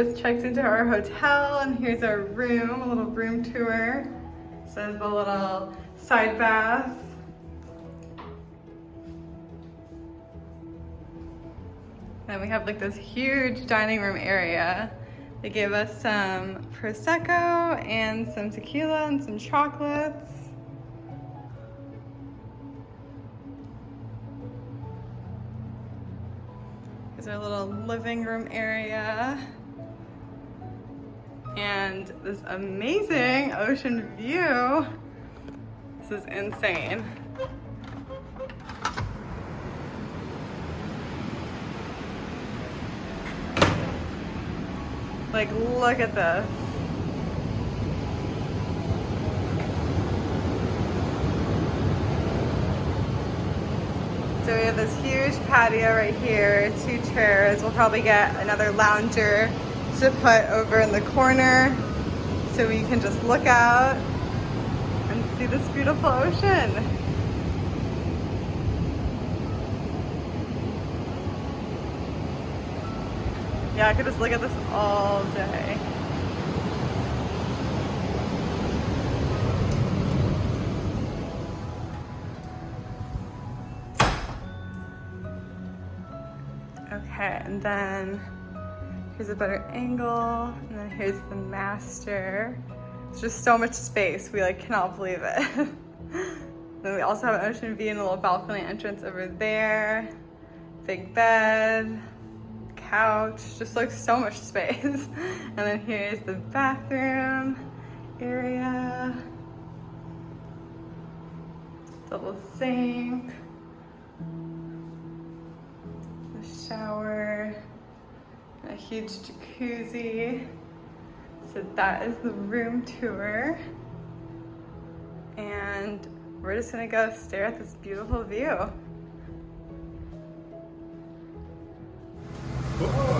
just checked into our hotel and here's our room, a little room tour. So there's the little side bath. Then we have like this huge dining room area. They gave us some Prosecco and some tequila and some chocolates. Here's our little living room area. And this amazing ocean view. This is insane. Like, look at this. So we have this huge patio right here, 2 chairs. We'll probably get another lounger to put over in the corner so we can just look out and see this beautiful ocean. Yeah, I could just look at this all day. Okay, and then here's a better angle, and then here's the master. It's just so much space, we like cannot believe it. Then we also have an ocean view and a little balcony entrance over there. Big bed. Couch, just like so much space. And then here's the bathroom area. Double sink. The shower. And a huge jacuzzi. So that is the room tour. And we're just gonna go stare at this beautiful view. Oh.